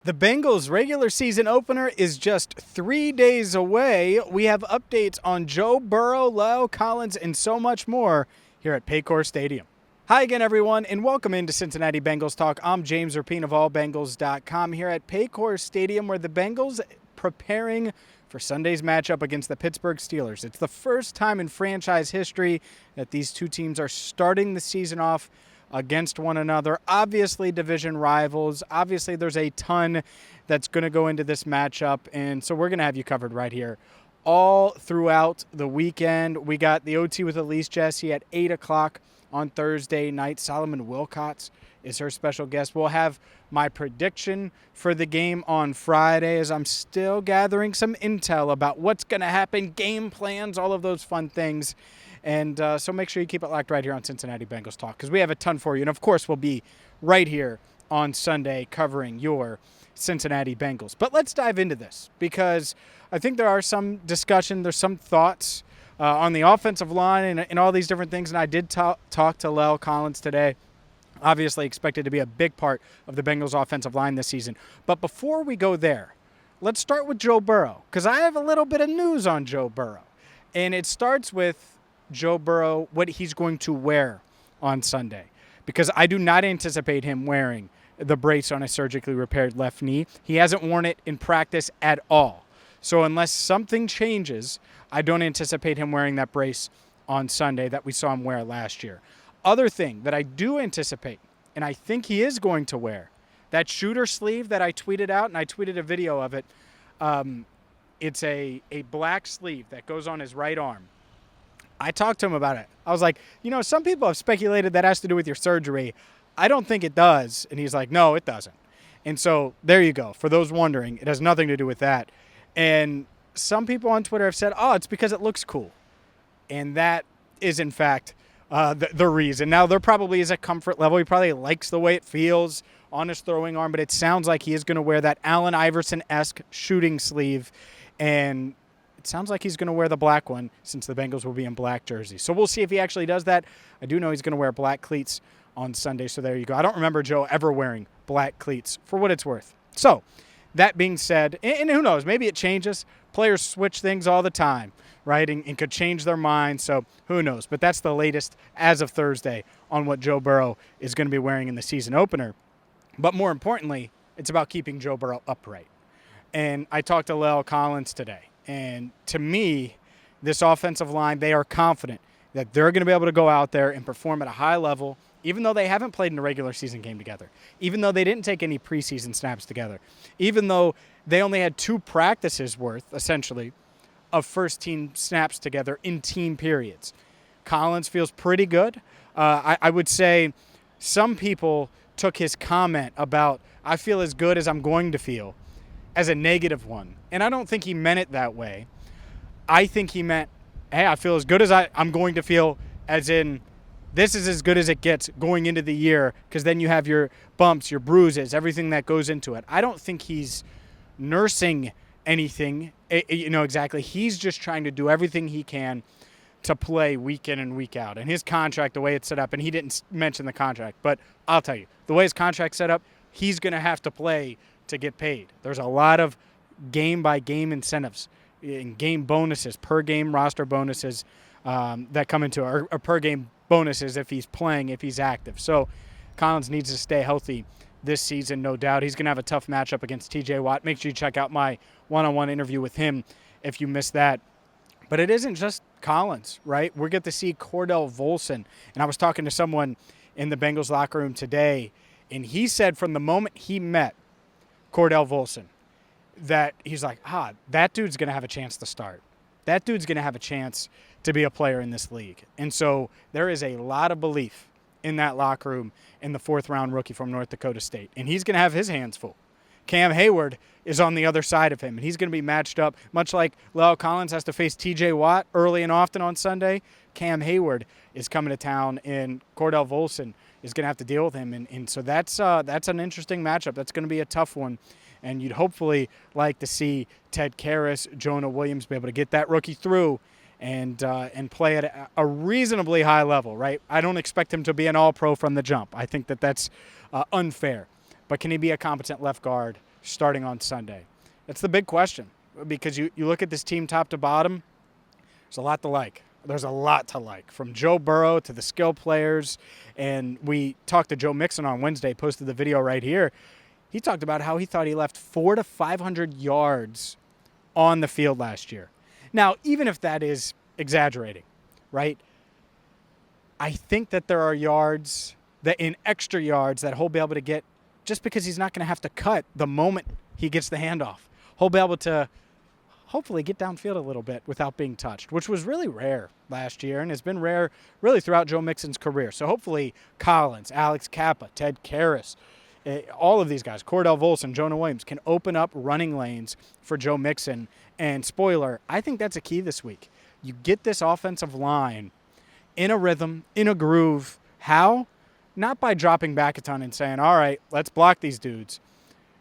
The Bengals' regular season opener is just 3 days away. We have updates on Joe Burrow, Lyle Collins, and so much more here at Paycor Stadium. Hi again, everyone, and welcome into Cincinnati Bengals Talk. I'm James Rapien of AllBengals.com here at Paycor Stadium, where the Bengals preparing for Sunday's matchup against the Pittsburgh Steelers. It's the first time in franchise history that these two teams are starting the season off against one another. Obviously, division rivals. Obviously, there's a ton that's going to go into this matchup, and so we're going to have you covered right here all throughout the weekend. We got the OT with Elise Jesse at 8 o'clock on Thursday night. Solomon Wilcots is her special guest. We'll have my prediction for the game on Friday as I'm still gathering some intel about what's going to happen, game plans, all of those fun things. And so make sure you keep it locked right here on Cincinnati Bengals Talk because we have a ton for you. And, of course, we'll be right here on Sunday covering your Cincinnati Bengals. But let's dive into this because I think there are some discussion, there's some thoughts on the offensive line and all these different things. And I did talk to Lyle Collins today. Obviously expected to be a big part of the Bengals offensive line this season. But before we go there, let's start with Joe Burrow because I have a little bit of news on Joe Burrow. And it starts with Joe Burrow, what he's going to wear on Sunday, because I do not anticipate him wearing the brace on a surgically repaired left knee. He hasn't worn it in practice at all. So unless something changes, I don't anticipate him wearing that brace on Sunday that we saw him wear last year. Other thing that I do anticipate, and I think he is going to wear, that shooter sleeve that I tweeted out, and I tweeted a video of it. It's a black sleeve that goes on his right arm. I talked to him about it. I was like, some people have speculated that has to do with your surgery. I don't think it does. And he's like, no, it doesn't. And so there you go. For those wondering, it has nothing to do with that. And some people on Twitter have said, it's because it looks cool. And that is, in fact, the reason. Now, there probably is a comfort level. He probably likes the way it feels on his throwing arm, but it sounds like he is going to wear that Allen Iverson-esque shooting sleeve. And it sounds like he's going to wear the black one since the Bengals will be in black jerseys. So we'll see if he actually does that. I do know he's going to wear black cleats on Sunday, so there you go. I don't remember Joe ever wearing black cleats, for what it's worth. So that being said, and who knows, maybe it changes. Players switch things all the time, right, and could change their mind, so who knows. But that's the latest as of Thursday on what Joe Burrow is going to be wearing in the season opener. But more importantly, it's about keeping Joe Burrow upright. And I talked to Lyle Collins today. And to me, this offensive line, they are confident that they're going to be able to go out there and perform at a high level, even though they haven't played in a regular season game together, even though they didn't take any preseason snaps together, even though they only had 2 practices worth, essentially, of first-team snaps together in team periods. Collins feels pretty good. I would say some people took his comment about, I feel as good as I'm going to feel, as a negative one. And I don't think he meant it that way. I think he meant, hey, I feel as good as I'm going to feel, as in this is as good as it gets going into the year, because then you have your bumps, your bruises, everything that goes into it. I don't think he's nursing anything, exactly. He's just trying to do everything he can to play week in and week out. And his contract, the way it's set up, and he didn't mention the contract, but I'll tell you, the way his contract's set up, he's going to have to play to get paid. There's a lot of game-by-game incentives and game bonuses, per-game roster bonuses that come into it, or per-game bonuses if he's playing, if he's active. So Collins needs to stay healthy this season, no doubt. He's going to have a tough matchup against T.J. Watt. Make sure you check out my one-on-one interview with him if you missed that. But it isn't just Collins, right? We're going to see Cordell Volson. And I was talking to someone in the Bengals locker room today, and he said from the moment he met Cordell Volson that he's like, that dude's going to have a chance to start. That dude's going to have a chance to be a player in this league. And so there is a lot of belief in that locker room in the 4th-round rookie from North Dakota State. And he's going to have his hands full. Cam Hayward is on the other side of him, and he's going to be matched up, much like Lyle Collins has to face T.J. Watt early and often on Sunday. Cam Hayward is coming to town, and Cordell Volson is going to have to deal with him. And so that's an interesting matchup. That's going to be a tough one. And you'd hopefully like to see Ted Karras, Jonah Williams be able to get that rookie through and play at a reasonably high level, right? I don't expect him to be an all-pro from the jump. I think that's unfair. But can he be a competent left guard starting on Sunday? That's the big question, because you look at this team top to bottom, there's a lot to like. There's a lot to like, from Joe Burrow to the skill players. And we talked to Joe Mixon on Wednesday, posted the video right here. He talked about how he thought he left 400 to 500 yards on the field last year. Now, even if that is exaggerating, right? I think that there are yards, that in extra yards, that he'll be able to get just because he's not going to have to cut the moment he gets the handoff. He'll be able to hopefully get downfield a little bit without being touched, which was really rare last year and has been rare really throughout Joe Mixon's career. So hopefully Collins, Alex Kappa, Ted Karras, all of these guys, Cordell Volson, Jonah Williams, can open up running lanes for Joe Mixon. And spoiler, I think that's a key this week. You get this offensive line in a rhythm, in a groove. How? Not by dropping back a ton and saying, all right, let's block these dudes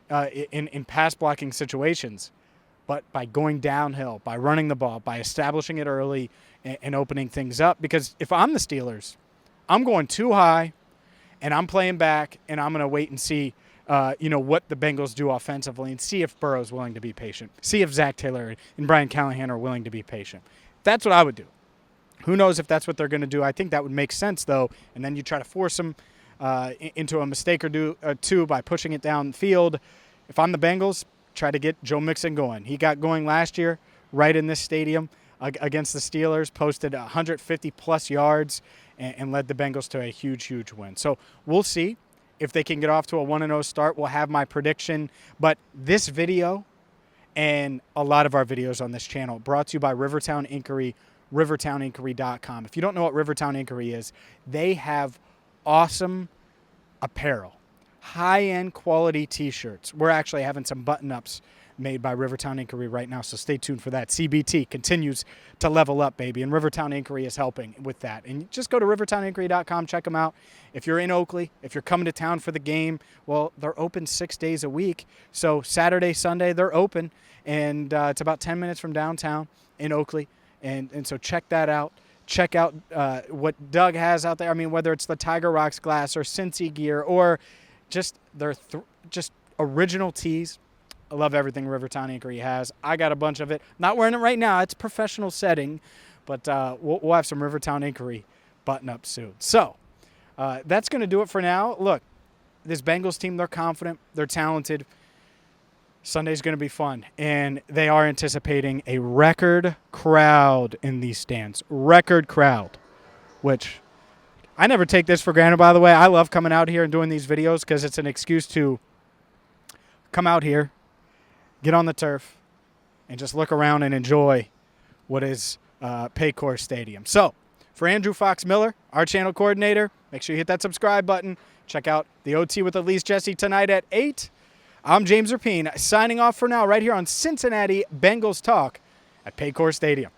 in pass blocking situations, but by going downhill, by running the ball, by establishing it early and opening things up. Because if I'm the Steelers, I'm going too high and I'm playing back, and I'm going to wait and see what the Bengals do offensively and see if Burrow's willing to be patient, see if Zach Taylor and Brian Callahan are willing to be patient. That's what I would do. Who knows if that's what they're going to do. I think that would make sense, though, and then you try to force them into a mistake or two by pushing it downfield. If I'm the Bengals, try to get Joe Mixon going. He got going last year right in this stadium against the Steelers, posted 150-plus yards, and led the Bengals to a huge, huge win. So we'll see if they can get off to a 1-0 start. We'll have my prediction. But this video and a lot of our videos on this channel brought to you by Rivertown Inkery, rivertowninkery.com. If you don't know what Rivertown Inkery is, they have awesome apparel, high-end quality T-shirts. We're actually having some button-ups made by Rivertown Inkery right now, so stay tuned for that. CBT continues to level up, baby, and Rivertown Inkery is helping with that. And just go to rivertowninkery.com, check them out. If you're in Oakley, if you're coming to town for the game, well, they're open 6 days a week. So Saturday, Sunday, they're open, and it's about 10 minutes from downtown in Oakley. And so check that out. Check out what Doug has out there. I mean, whether it's the Tiger Rocks glass or Cincy gear or just their just original tees. I love everything Rivertown Inkery has. I got a bunch of it. Not wearing it right now. It's a professional setting, but we'll have some Rivertown Inkery button-up soon. So that's going to do it for now. Look, this Bengals team, they're confident. They're talented. Sunday's going to be fun, and they are anticipating a record crowd in these stands. Record crowd, which I never take this for granted, by the way. I love coming out here and doing these videos because it's an excuse to come out here, get on the turf, and just look around and enjoy what is Paycor Stadium. So, for Andrew Fox Miller, our channel coordinator, make sure you hit that subscribe button. Check out the OT with Elise Jesse tonight at 8. I'm James Rapien, signing off for now right here on Cincinnati Bengals Talk at Paycor Stadium.